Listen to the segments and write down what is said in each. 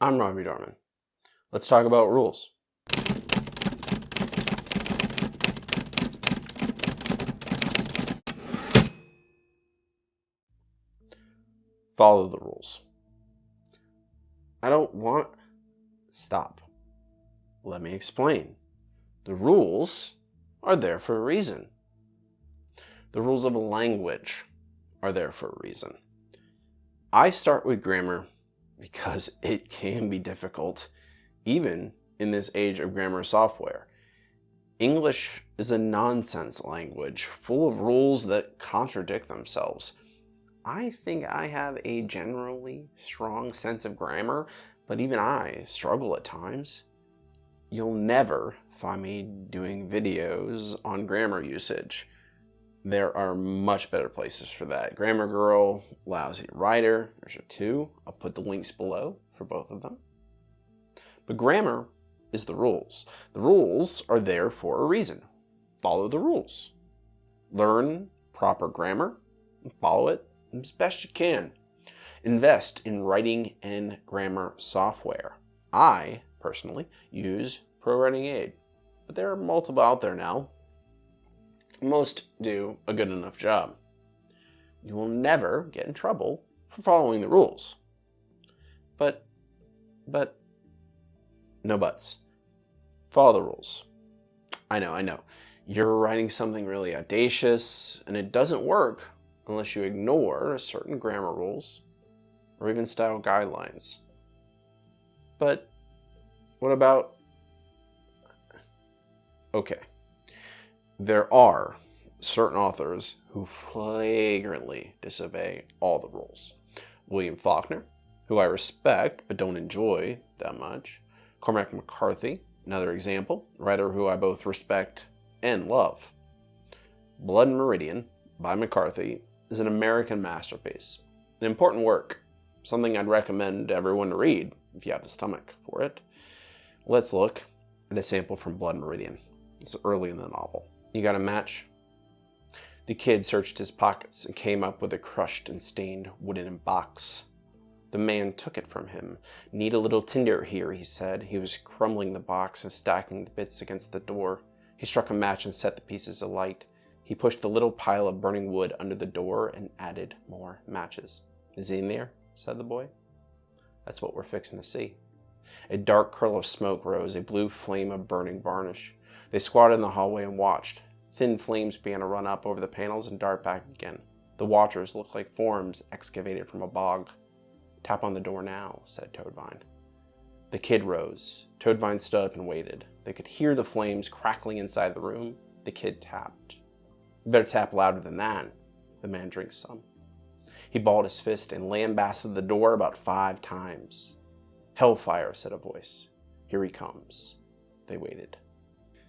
I'm Robbie Darman. Let's talk about rules. Follow the rules. I don't want... Stop. Let me explain. The rules are there for a reason. The rules of a language are there for a reason. I start with grammar because it can be difficult, even in this age of grammar software. English is a nonsense language full of rules that contradict themselves. I think I have a generally strong sense of grammar, but even I struggle at times. You'll never find me doing videos on grammar usage. There are much better places for that. Grammar Girl, Lousy Writer, there's two. I'll put the links below for both of them. But grammar is the rules. The rules are there for a reason. Follow the rules. Learn proper grammar and follow it as best you can. Invest in writing and grammar software. I, personally, use ProWritingAid, but there are multiple out there now. Most do a good enough job. You will never get in trouble for following the rules. But, no buts. Follow the rules. I know. You're writing something really audacious, and it doesn't work unless you ignore certain grammar rules or even style guidelines. But what about... Okay. There are certain authors who flagrantly disobey all the rules. William Faulkner, who I respect but don't enjoy that much. Cormac McCarthy, another example, writer who I both respect and love. Blood Meridian by McCarthy is an American masterpiece, an important work, something I'd recommend everyone to read if you have the stomach for it. Let's look at a sample from Blood Meridian. It's early in the novel. You got a match? The kid searched his pockets and came up with a crushed and stained wooden box. The man took it from him. "Need a little tinder here," he said. He was crumbling the box and stacking the bits against the door. He struck a match and set the pieces alight. He pushed the little pile of burning wood under the door and added more matches. "Is he in there?" said the boy. That's what we're fixing to see. A dark curl of smoke rose, a blue flame of burning varnish. They squatted in the hallway and watched. Thin flames began to run up over the panels and dart back again. The watchers looked like forms excavated from a bog. "Tap on the door now," said Toadvine. The kid rose. Toadvine stood up and waited. They could hear the flames crackling inside the room. The kid tapped. "You better tap louder than that." The man drank some. He balled his fist and lambasted the door about 5 times. "Hellfire," said a voice. "Here he comes." They waited.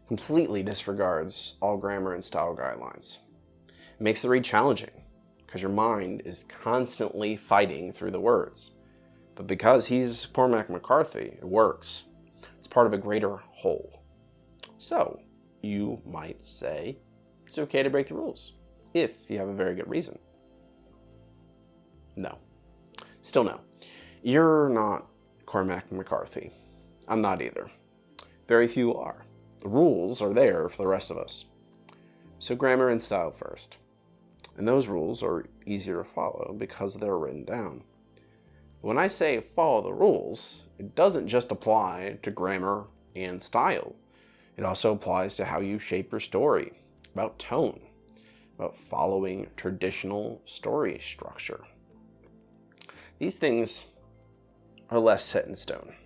Completely disregards all grammar and style guidelines. It makes the read challenging, because your mind is constantly fighting through the words. But because he's Cormac McCarthy, it works. It's part of a greater whole. So, you might say, it's okay to break the rules, if you have a very good reason. No. Still no. You're not Cormac McCarthy. I'm not either. Very few are. The rules are there for the rest of us. So grammar and style first. And those rules are easier to follow because they're written down. When I say follow the rules, it doesn't just apply to grammar and style. It also applies to how you shape your story, about tone, about following traditional story structure. These things are less set in stone.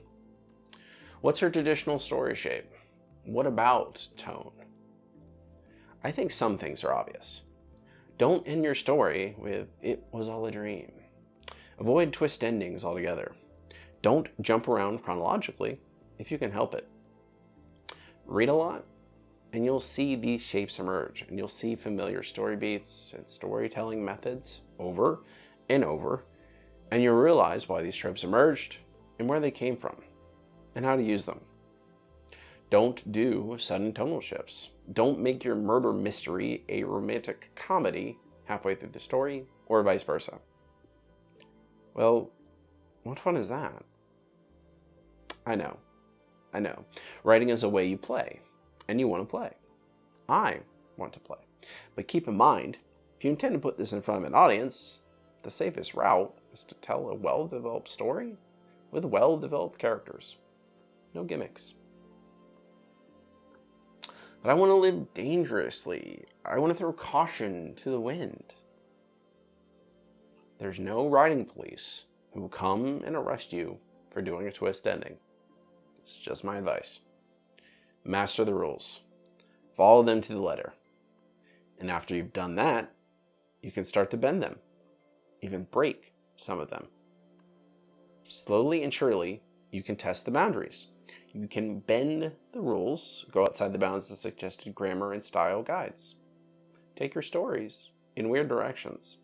What's your traditional story shape? What about tone? I think some things are obvious. Don't end your story with "it was all a dream." Avoid twist endings altogether. Don't jump around chronologically if you can help it. Read a lot, and you'll see these shapes emerge, and you'll see familiar story beats and storytelling methods over and over, and you'll realize why these tropes emerged and where they came from, and how to use them. Don't do sudden tonal shifts. Don't make your murder mystery a romantic comedy halfway through the story, or vice versa. Well, what fun is that? I know. I know. Writing is a way you play, and you want to play. I want to play. But keep in mind, if you intend to put this in front of an audience, the safest route is to tell a well-developed story with well-developed characters. No gimmicks. But I want to live dangerously. I want to throw caution to the wind. There's no writing police who will come and arrest you for doing a twist ending. It's just my advice. Master the rules. Follow them to the letter. And after you've done that, you can start to bend them. Even break some of them. Slowly and surely, you can test the boundaries. You can bend the rules, go outside the bounds of suggested grammar and style guides. Take your stories in weird directions.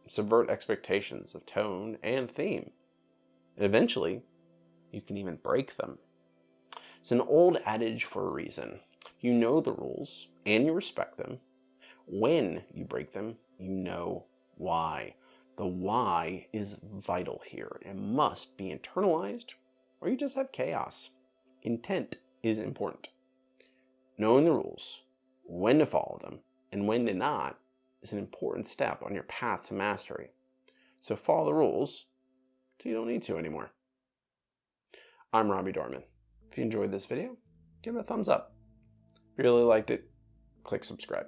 Subvert expectations of tone and theme. And eventually, you can even break them. It's an old adage for a reason. You know the rules, and you respect them. When you break them, you know why. The why is vital here. It must be internalized, or you just have chaos. Intent is important. Knowing the rules, when to follow them, and when to not, is an important step on your path to mastery. So follow the rules till you don't need to anymore. I'm Robbie Dorman. If you enjoyed this video, give it a thumbs up. If you really liked it, click subscribe.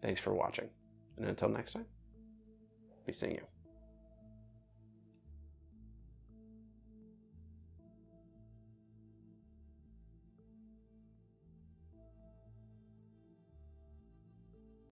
Thanks for watching. And until next time, be seeing you.